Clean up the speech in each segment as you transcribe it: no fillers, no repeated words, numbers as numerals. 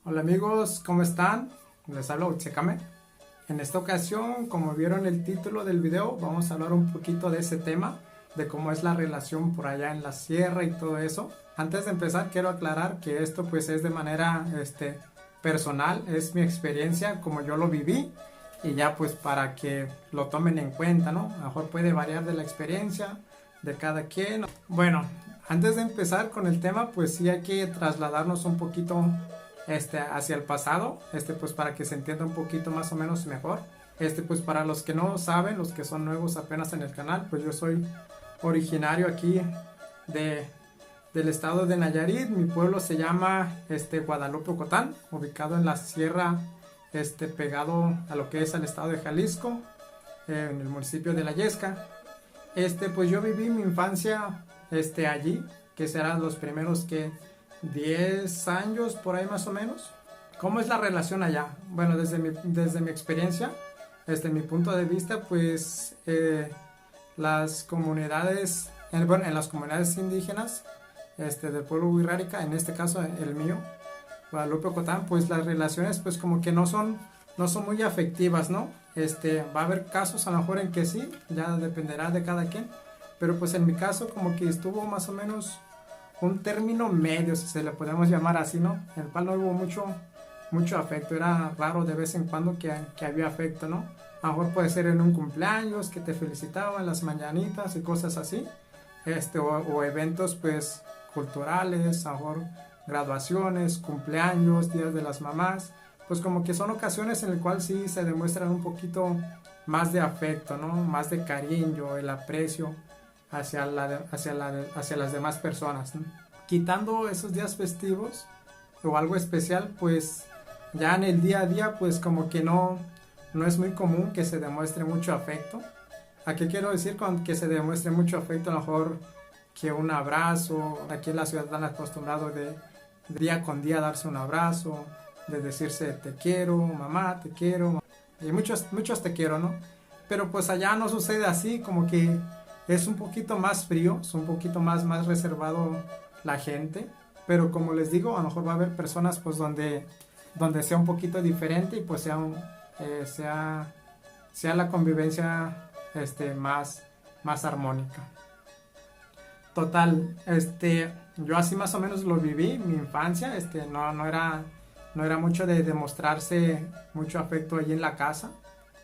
Hola amigos, ¿cómo están? Les habla Utsecame. En esta ocasión, como vieron el título del video, vamos a hablar un poquito de ese tema, de cómo es la relación por allá en la sierra y todo eso. Antes de empezar, quiero aclarar que esto pues es de manera personal, es mi experiencia como yo lo viví y ya pues para que lo tomen en cuenta, ¿no? A lo mejor puede variar de la experiencia de cada quien. Bueno, antes de empezar con el tema, pues sí hay que trasladarnos un poquito hacia el pasado, pues para que se entienda un poquito más o menos mejor. Pues para los que no saben, los que son nuevos apenas en el canal, pues yo soy originario aquí de, del estado de Nayarit. Mi pueblo se llama Guadalupe Ocotán, ubicado en la sierra, pegado a lo que es el estado de Jalisco, en el municipio de La Yesca. Pues yo viví mi infancia allí, que serán los primeros que 10 años por ahí más o menos. ¿Cómo es la relación allá? Bueno, desde mi experiencia, desde mi punto de vista, pues las comunidades, en las comunidades indígenas del pueblo Wixárika, en este caso el mío, Guadalupe Ocotán, pues las relaciones pues como que no son muy afectivas, ¿no? Va a haber casos a lo mejor en que sí, ya dependerá de cada quien, pero pues en mi caso como que estuvo más o menos un término medio, si se le podemos llamar así, ¿no? En el cual no hubo mucho afecto, era raro de vez en cuando que había afecto, ¿no? A lo mejor puede ser en un cumpleaños, que te felicitaban, las mañanitas y cosas así, o eventos pues culturales, a lo mejor graduaciones, cumpleaños, días de las mamás, pues como que son ocasiones en las cuales sí se demuestran un poquito más de afecto, ¿no? Más de cariño, el aprecio hacia las demás personas, ¿no? Quitando esos días festivos o algo especial, pues ya en el día a día pues como que no es muy común que se demuestre mucho afecto. ¿A qué quiero decir con que se demuestre mucho afecto? A lo mejor que un abrazo, aquí en la ciudad están acostumbrados de día con día darse un abrazo, de decirse te quiero, mamá, te quiero, y muchos te quiero, ¿no? Pero pues allá no sucede así, como que es un poquito más frío, es un poquito más reservado la gente, pero como les digo, a lo mejor va a haber personas pues donde sea un poquito diferente y pues sea la convivencia más armónica. Total, yo así más o menos lo viví, mi infancia, no era mucho de demostrarse mucho afecto allí en la casa,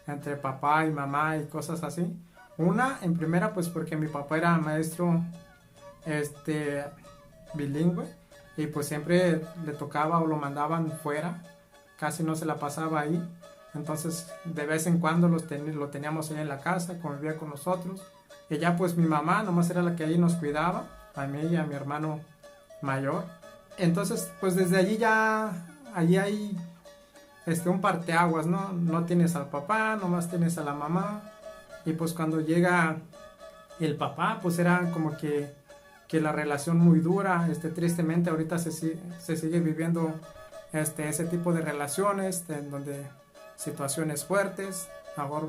entre papá y mamá y cosas así. Una, en primera, pues porque mi papá era maestro bilingüe y pues siempre le tocaba o lo mandaban fuera, casi no se la pasaba ahí. Entonces, de vez en cuando lo teníamos ahí en la casa, convivía con nosotros. Y ya pues mi mamá nomás era la que ahí nos cuidaba, a mí y a mi hermano mayor. Entonces, pues desde allí hay un parteaguas, ¿no? No tienes al papá, nomás tienes a la mamá. Y pues cuando llega el papá, pues era como que la relación muy dura. Tristemente ahorita se sigue viviendo ese tipo de relaciones, en donde situaciones fuertes. Ahora,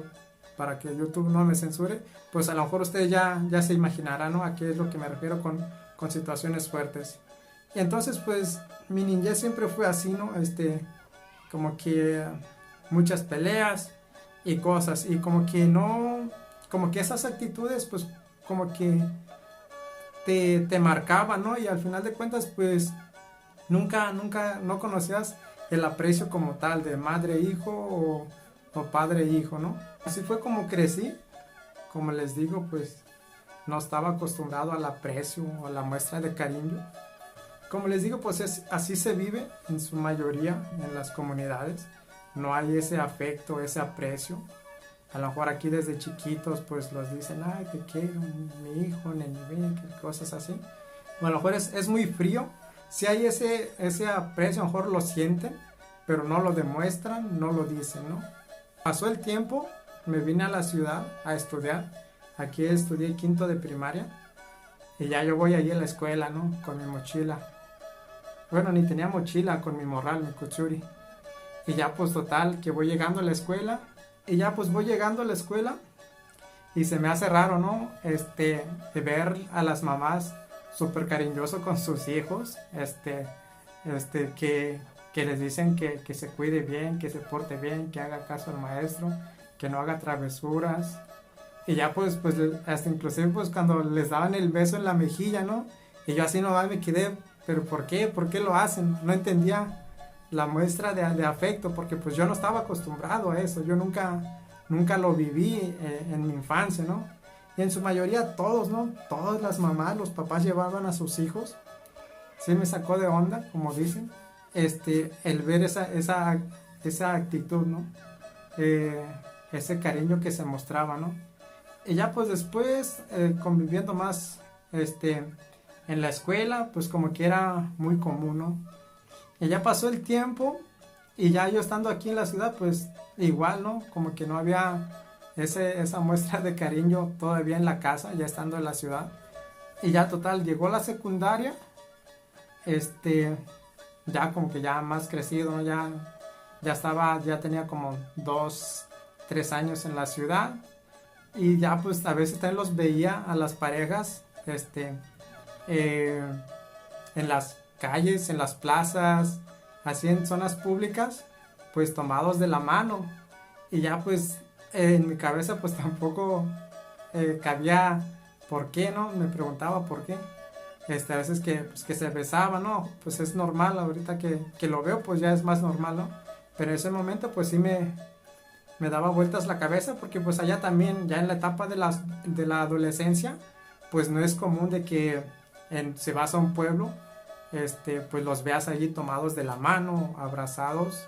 para que YouTube no me censure, pues a lo mejor ustedes ya se imaginarán, ¿no? A qué es lo que me refiero con situaciones fuertes. Y entonces pues mi niñez siempre fue así, ¿no? Como que muchas peleas y cosas, y como que esas actitudes pues como que te marcaban, ¿no? Y al final de cuentas pues nunca no conocías el aprecio como tal de madre-hijo o padre-hijo, ¿no? Así fue como crecí. Como les digo, pues no estaba acostumbrado al aprecio o a la muestra de cariño. Como les digo, pues así se vive en su mayoría en las comunidades. No hay ese afecto, ese aprecio. A lo mejor aquí desde chiquitos pues los dicen, ay, te quiero, mi hijo, nene, cosas así. O a lo mejor es muy frío. Si hay ese aprecio, a lo mejor lo sienten, pero no lo demuestran, no lo dicen, ¿no? Pasó el tiempo, me vine a la ciudad a estudiar. Aquí estudié quinto de primaria. Y ya yo voy ahí a la escuela, ¿no? Con mi mochila. Bueno, ni tenía mochila, con mi morral, mi kuchuri. Y ya pues total, que voy llegando a la escuela. Y ya pues voy llegando a la escuela. Y se me hace raro, ¿no? Ver a las mamás súper cariñoso con sus hijos. Que que les dicen que se cuide bien, que se porte bien, que haga caso al maestro, que no haga travesuras. Y ya pues hasta inclusive pues cuando les daban el beso en la mejilla, ¿no? Y yo así nomás me quedé, pero ¿por qué? ¿Por qué lo hacen? No entendía la muestra de afecto, porque pues yo no estaba acostumbrado a eso, yo nunca lo viví en mi infancia, ¿no? Y en su mayoría todos, ¿no? Todas las mamás, los papás llevaban a sus hijos. Sí me sacó de onda, como dicen, el ver esa actitud, ¿no? Eh, Ese cariño que se mostraba, ¿no? Y ya pues después, conviviendo más, en la escuela, pues como que era muy común, ¿no? Y ya pasó el tiempo y ya yo estando aquí en la ciudad, pues igual, ¿no? Como que no había esa muestra de cariño todavía en la casa, ya estando en la ciudad. Y ya total, llegó la secundaria, ya como que ya más crecido, ¿no? Ya tenía como 2, 3 años en la ciudad. Y ya pues a veces también los veía a las parejas, eh, en las calles, en las plazas, así en zonas públicas, pues tomados de la mano. Y ya pues en mi cabeza pues tampoco cabía por qué, ¿no? Me preguntaba por qué. A veces que se besaban, ¿no? Pues es normal, ahorita que lo veo pues ya es más normal, ¿no? Pero en ese momento pues sí me daba vueltas la cabeza porque pues allá también, ya en la etapa de la adolescencia, pues no es común de que si vas a un pueblo, pues los veas allí tomados de la mano, abrazados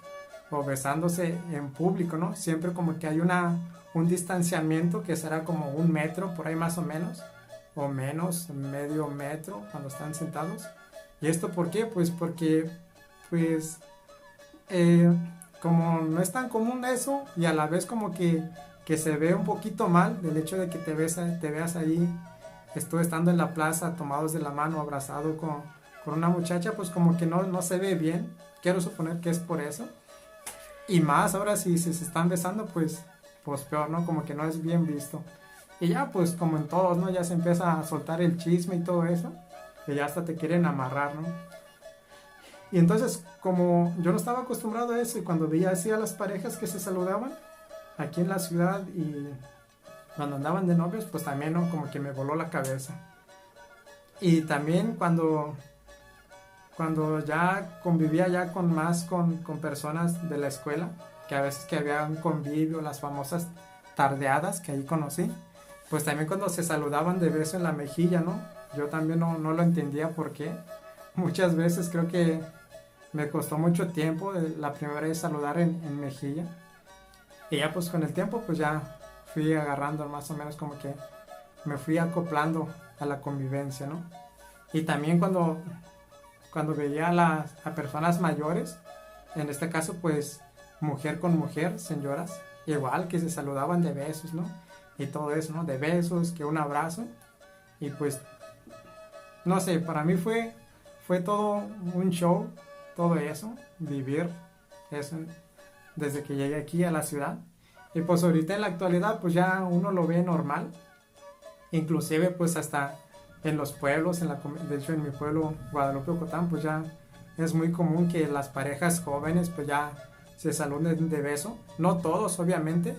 o besándose en público, ¿no? Siempre como que hay un distanciamiento que será como 1 metro, por ahí más o menos, medio metro cuando están sentados. ¿Y esto por qué? Pues porque, pues, como no es tan común eso y a la vez como que se ve un poquito mal del hecho de que te veas ahí, estoy estando en la plaza tomados de la mano, abrazado con una muchacha, pues como que no se ve bien. Quiero suponer que es por eso. Y más ahora si se están besando, pues peor, ¿no? Como que no es bien visto. Y ya pues como en todos, ¿no? Ya se empieza a soltar el chisme y todo eso. Y ya hasta te quieren amarrar, ¿no? Y entonces como yo no estaba acostumbrado a eso y cuando veía así a las parejas que se saludaban aquí en la ciudad y cuando andaban de novios, pues también, ¿no? Como que me voló la cabeza. Y también cuando ya convivía ya con personas de la escuela, que a veces que había un convivio, las famosas tardeadas que ahí conocí, pues también cuando se saludaban de beso en la mejilla, ¿no? Yo también no lo entendía por qué. Muchas veces creo que me costó mucho tiempo la primera vez saludar en mejilla. Y ya pues con el tiempo pues ya fui agarrando más o menos como que me fui acoplando a la convivencia, ¿no? Y también cuando veía a personas mayores, en este caso pues mujer con mujer, señoras, igual que se saludaban de besos, ¿no? Y todo eso, ¿no? De besos, que un abrazo. Y pues, no sé, para mí fue todo un show, todo eso, vivir eso desde que llegué aquí a la ciudad. Y pues ahorita en la actualidad pues ya uno lo ve normal, inclusive pues hasta en los pueblos, de hecho en mi pueblo Guadalupe Ocotán pues ya es muy común que las parejas jóvenes pues ya se saluden de beso, no todos obviamente.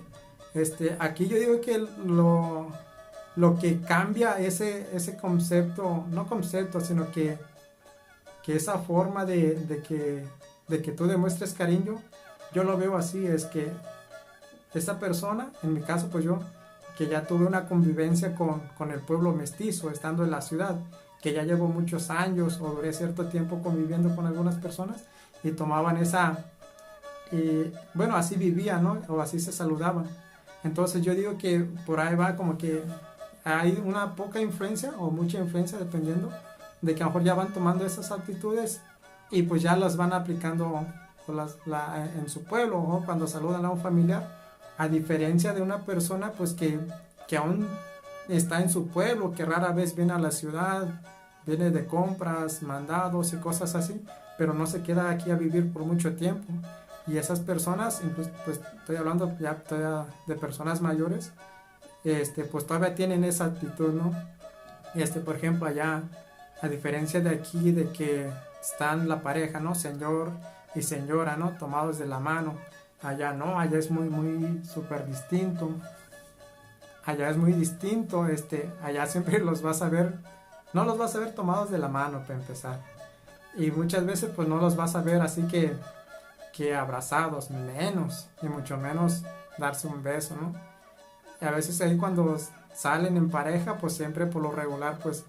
Aquí yo digo que lo que cambia ese concepto, no concepto, sino que esa forma de que tú demuestres cariño, yo lo veo así, es que esa persona, en mi caso pues yo, que ya tuve una convivencia con el pueblo mestizo estando en la ciudad, que ya llevo muchos años o duré cierto tiempo conviviendo con algunas personas y tomaban bueno, así vivían, ¿no? O así se saludaban. Entonces yo digo que por ahí va como que hay una poca influencia o mucha influencia dependiendo de que a lo mejor ya van tomando esas actitudes y pues ya las van aplicando en su pueblo o cuando saludan a un familiar, a diferencia de una persona pues que aún está en su pueblo, que rara vez viene a la ciudad, viene de compras, mandados y cosas así, pero no se queda aquí a vivir por mucho tiempo. Y esas personas, incluso, pues estoy hablando ya todavía de personas mayores, pues todavía tienen esa actitud, ¿no? Por ejemplo, allá, a diferencia de aquí, de que están la pareja, ¿no? Señor y señora, ¿no? Tomados de la mano. Allá no, allá es muy súper distinto. Allá es muy distinto, allá siempre los vas a ver, no los vas a ver tomados de la mano para empezar. Y muchas veces pues no los vas a ver así que abrazados, menos, y mucho menos darse un beso, ¿no? Y a veces ahí cuando salen en pareja, pues siempre por lo regular pues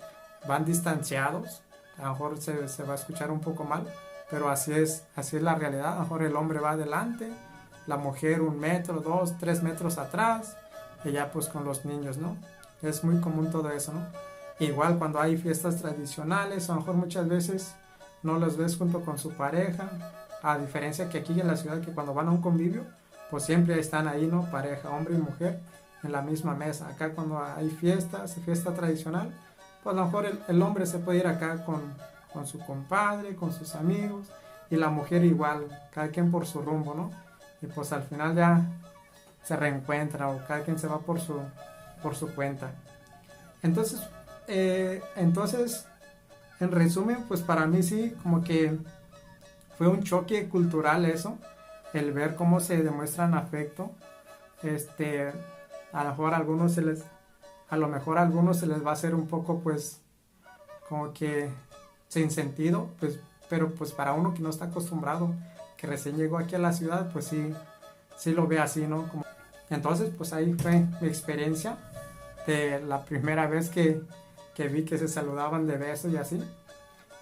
van distanciados. A lo mejor se va a escuchar un poco mal, pero así es la realidad. A lo mejor el hombre va adelante, la mujer 1 metro, 2, 3 metros atrás, y ya pues con los niños, ¿no? Es muy común todo eso, ¿no? Igual cuando hay fiestas tradicionales, a lo mejor muchas veces no los ves junto con su pareja, a diferencia que aquí en la ciudad, que cuando van a un convivio, pues siempre están ahí, ¿no? Pareja, hombre y mujer, en la misma mesa. Acá cuando hay fiesta tradicional, pues a lo mejor el hombre se puede ir acá con su compadre, con sus amigos, y la mujer igual, cada quien por su rumbo, ¿no? Y pues al final ya se reencuentra o cada quien se va por su cuenta. Entonces, en resumen, pues para mí sí, como que fue un choque cultural eso, el ver cómo se demuestran afecto. A lo mejor a algunos se les va a hacer un poco pues como que sin sentido, pues, pero pues para uno que no está acostumbrado, que recién llegó aquí a la ciudad, pues sí lo ve así, ¿no? Entonces pues ahí fue mi experiencia de la primera vez que vi que se saludaban de besos y así,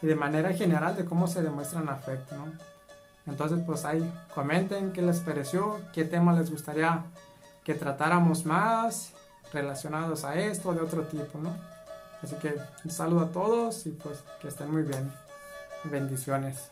y de manera general de cómo se demuestran afecto, ¿no? Entonces pues ahí comenten qué les pareció, qué tema les gustaría que tratáramos más relacionados a esto o de otro tipo, ¿no? Así que un saludo a todos y pues que estén muy bien. Bendiciones.